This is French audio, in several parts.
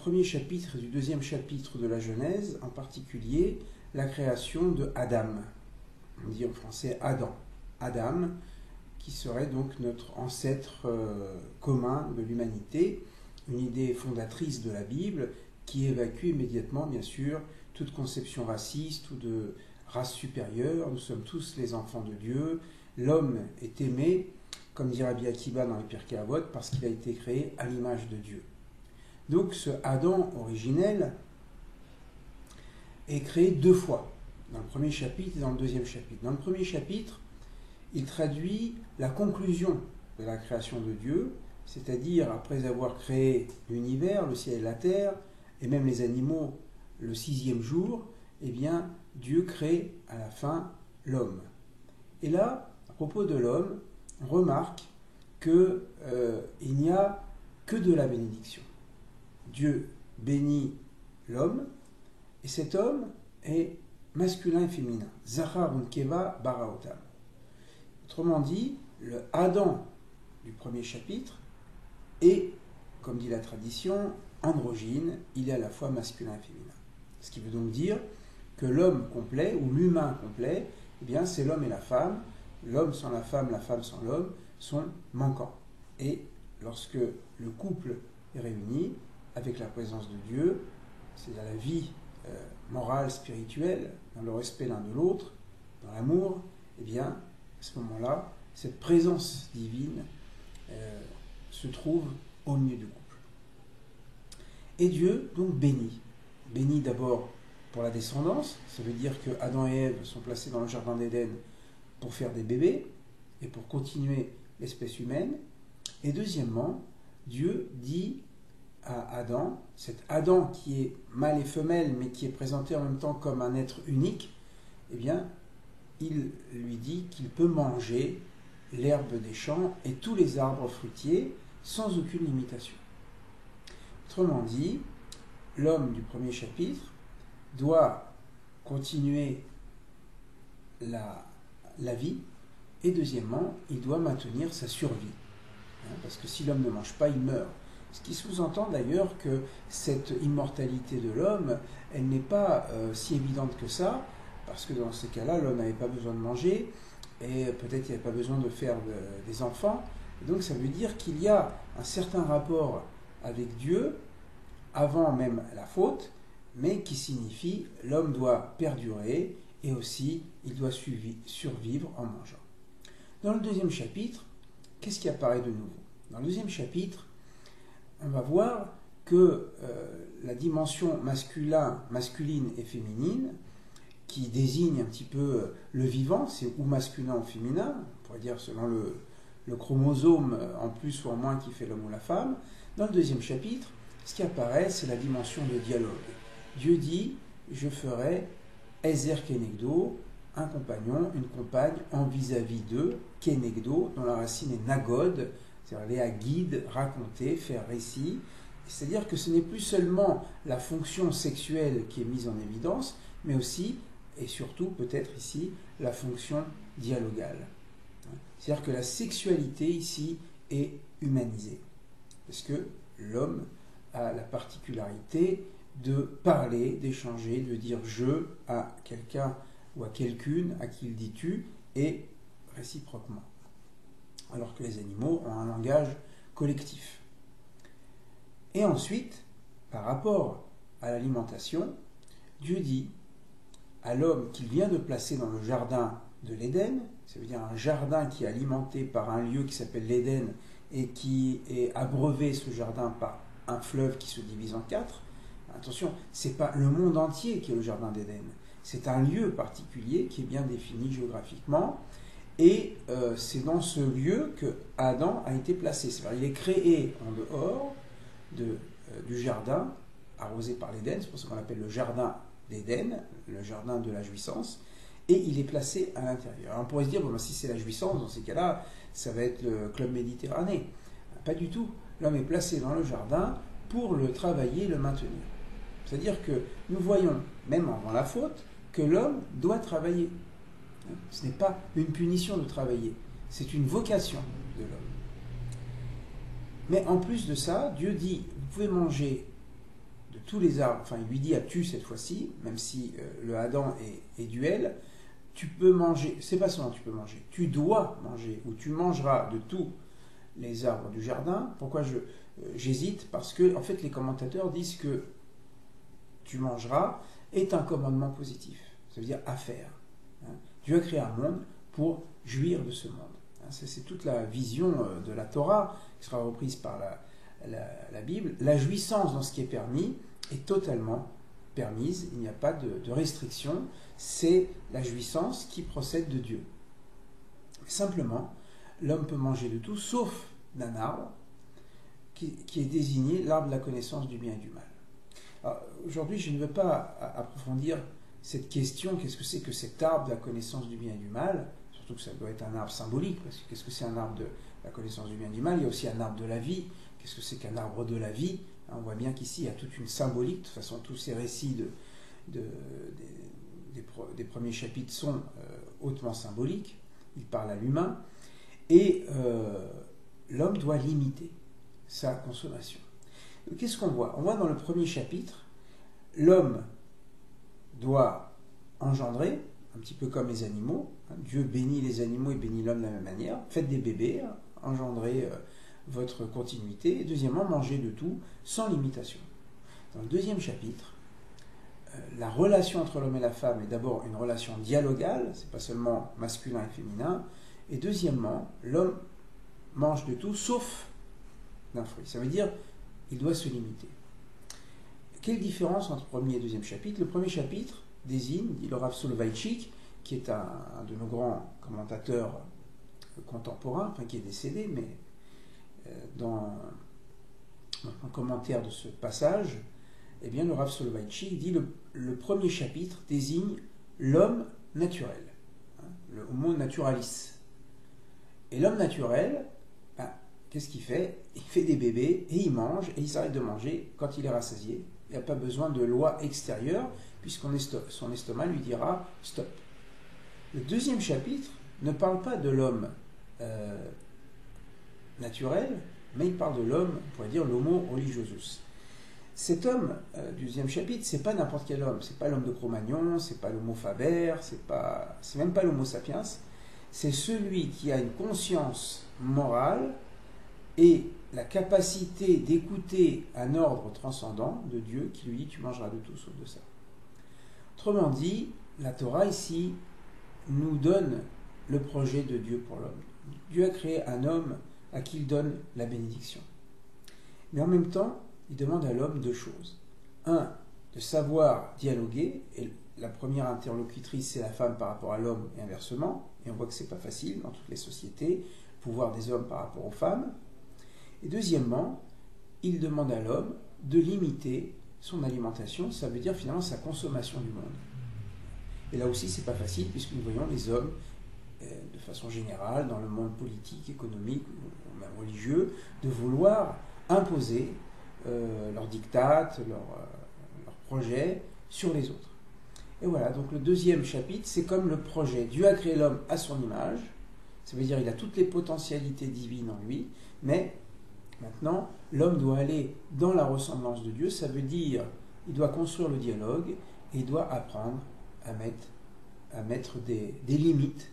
premier chapitre et du deuxième chapitre de la Genèse, en particulier la création de Adam. On dit en français Adam. Adam, qui serait donc notre ancêtre commun de l'humanité, une idée fondatrice de la Bible qui évacue immédiatement, bien sûr, toute conception raciste ou de race supérieure. Nous sommes tous les enfants de Dieu. L'homme est aimé, comme dit Rabbi Akiba dans les Pirkei Avot, parce qu'il a été créé à l'image de Dieu. Donc ce Adam originel est créé deux fois, dans le premier chapitre et dans le deuxième chapitre. Dans le premier chapitre, il traduit la conclusion de la création de Dieu, c'est-à-dire après avoir créé l'univers, le ciel et la terre, et même les animaux le sixième jour, eh bien Dieu crée à la fin l'homme. Et là, à propos de l'homme, on remarque qu'il n'y a que de la bénédiction. Dieu bénit l'homme, et cet homme est masculin et féminin. Zachar unkeva baraotam. Autrement dit, le Adam du premier chapitre est, comme dit la tradition, androgyne, il est à la fois masculin et féminin. Ce qui veut donc dire que l'homme complet, ou l'humain complet, eh bien c'est l'homme et la femme. L'homme sans la femme sans l'homme sont manquants. Et lorsque le couple est réuni, avec la présence de Dieu, c'est-à-dire la vie morale, spirituelle, dans le respect l'un de l'autre, dans l'amour, eh bien, à ce moment-là, cette présence divine se trouve au milieu du couple. Et Dieu, donc, bénit. Bénit d'abord pour la descendance, ça veut dire que Adam et Ève sont placés dans le jardin d'Éden pour faire des bébés et pour continuer l'espèce humaine. Et deuxièmement, Dieu dit à Adam, cet Adam qui est mâle et femelle, mais qui est présenté en même temps comme un être unique, eh bien, il lui dit qu'il peut manger l'herbe des champs et tous les arbres fruitiers sans aucune limitation. Autrement dit, l'homme du premier chapitre doit continuer la vie, et deuxièmement, il doit maintenir sa survie. Parce que si l'homme ne mange pas, il meurt. Ce qui sous-entend d'ailleurs que cette immortalité de l'homme, elle n'est pas si évidente que ça, parce que dans ces cas-là, l'homme n'avait pas besoin de manger, et peut-être il n'y avait pas besoin de faire des enfants. Et donc ça veut dire qu'il y a un certain rapport avec Dieu, avant même la faute, mais qui signifie l'homme doit perdurer, et aussi il doit survivre en mangeant. Dans le deuxième chapitre, qu'est-ce qui apparaît de nouveau? Dans le deuxième chapitre, on va voir que la dimension masculine et féminine, qui désigne un petit peu le vivant, c'est ou masculin ou féminin, on pourrait dire selon le chromosome en plus ou en moins qui fait l'homme ou la femme. Dans le deuxième chapitre, ce qui apparaît, c'est la dimension de dialogue. Dieu dit, je ferai Ezer Kenegdo, un compagnon, une compagne en vis-à-vis d'eux, Kenegdo, dont la racine est Nagod, c'est-à-dire aller à guide, raconter, faire récit. C'est-à-dire que ce n'est plus seulement la fonction sexuelle qui est mise en évidence, mais aussi, et surtout peut-être ici, la fonction dialogale. C'est-à-dire que la sexualité ici est humanisée. Parce que l'homme a la particularité de parler, d'échanger, de dire « je » à quelqu'un ou à quelqu'une à qui il dit « tu » et réciproquement. Alors que les animaux ont un langage collectif. Et ensuite, par rapport à l'alimentation, Dieu dit à l'homme qu'il vient de placer dans le jardin de l'Éden, ça veut dire un jardin qui est alimenté par un lieu qui s'appelle l'Éden et qui est abreuvé, ce jardin, par un fleuve qui se divise en quatre. Attention, ce n'est pas le monde entier qui est le jardin d'Éden, c'est un lieu particulier qui est bien défini géographiquement, et c'est dans ce lieu que Adam a été placé. C'est-à-dire il est créé en dehors du jardin arrosé par l'Éden, c'est pour ça qu'on l'appelle le jardin d'Éden, le jardin de la jouissance, et il est placé à l'intérieur. Alors on pourrait se dire, bon, si c'est la jouissance, dans ces cas-là, ça va être le club Méditerranée. Pas du tout. L'homme est placé dans le jardin pour le travailler, le maintenir. C'est-à-dire que nous voyons, même avant la faute, que l'homme doit travailler. Ce n'est pas une punition de travailler, c'est une vocation de l'homme. Mais en plus de ça, Dieu dit, vous pouvez manger tous les arbres, enfin il lui dit à tu cette fois-ci, même si le Adam est duel, tu peux manger, c'est pas seulement tu peux manger, tu dois manger, ou tu mangeras de tous les arbres du jardin. Pourquoi j'hésite? Parce que en fait les commentateurs disent que tu mangeras est un commandement positif, ça veut dire à faire. Dieu a créé un monde pour jouir de ce monde. C'est toute la vision de la Torah qui sera reprise par la Bible. La jouissance dans ce qui est permis est totalement permise, il n'y a pas de restriction, c'est la jouissance qui procède de Dieu. Simplement, l'homme peut manger de tout sauf d'un arbre qui est désigné l'arbre de la connaissance du bien et du mal. Aujourd'hui, je ne veux pas approfondir cette question, qu'est-ce que c'est que cet arbre de la connaissance du bien et du mal, surtout que ça doit être un arbre symbolique, parce que qu'est-ce que c'est un arbre de la connaissance du bien et du mal? Il y a aussi un arbre de la vie. Qu'est-ce que c'est qu'un arbre de la vie? On voit bien qu'ici, il y a toute une symbolique. De toute façon, tous ces récits des premiers chapitres sont hautement symboliques. Ils parlent à l'humain. Et l'homme doit limiter sa consommation. Qu'est-ce qu'on voit? On voit dans le premier chapitre, l'homme doit engendrer, un petit peu comme les animaux. Dieu bénit les animaux et bénit l'homme de la même manière. Faites des bébés, engendrez votre continuité. Et deuxièmement, mangez de tout sans limitation. Dans le deuxième chapitre, la relation entre l'homme et la femme est d'abord une relation dialogale, c'est pas seulement masculin et féminin. Et deuxièmement, l'homme mange de tout sauf d'un fruit. Ça veut dire qu'il doit se limiter. Quelle différence entre premier et deuxième chapitre? Le premier chapitre désigne, dit le Rav Soloveitchik, qui est un de nos grands commentateurs contemporains, enfin qui est décédé, mais dans un commentaire de ce passage, eh bien, le Rav Soloveitchik dit le premier chapitre désigne l'homme naturel, le homo naturalis. Et l'homme naturel, qu'est-ce qu'il fait? Il fait des bébés et il mange et il s'arrête de manger quand il est rassasié. Il n'y a pas besoin de loi extérieure puisqu'on son estomac lui dira stop. Le deuxième chapitre ne parle pas de l'homme naturel, mais il parle de l'homme, on pourrait dire l'homo religiosus. Cet homme du deuxième chapitre, c'est pas n'importe quel homme, c'est pas l'homme de Cro-Magnon, c'est pas l'homo faber, c'est même pas l'homo sapiens, c'est celui qui a une conscience morale et la capacité d'écouter un ordre transcendant de Dieu qui lui dit tu mangeras de tout sauf de ça. Autrement dit, la Torah ici nous donne le projet de Dieu pour l'homme. Dieu a créé un homme à qui il donne la bénédiction. Mais en même temps, il demande à l'homme deux choses. Un, de savoir dialoguer, et la première interlocutrice c'est la femme par rapport à l'homme et inversement, et on voit que c'est pas facile dans toutes les sociétés, pouvoir des hommes par rapport aux femmes. Et deuxièmement, il demande à l'homme de limiter son alimentation, ça veut dire finalement sa consommation du monde. Et là aussi, c'est pas facile, puisque nous voyons les hommes, de façon générale, dans le monde politique, économique, ou même religieux, de vouloir imposer leurs dictates, leurs projets sur les autres. Et voilà, donc le deuxième chapitre, c'est comme le projet. Dieu a créé l'homme à son image, ça veut dire qu'il a toutes les potentialités divines en lui, mais maintenant, l'homme doit aller dans la ressemblance de Dieu, ça veut dire il doit construire le dialogue et il doit apprendre à mettre des limites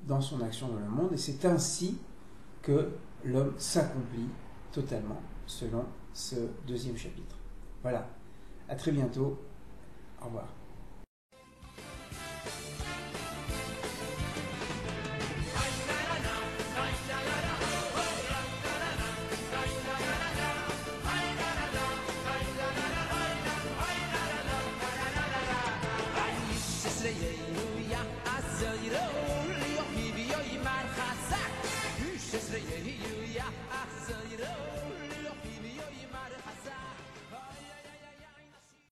dans son action dans le monde, et c'est ainsi que l'homme s'accomplit totalement selon ce deuxième chapitre. Voilà, à très bientôt, au revoir.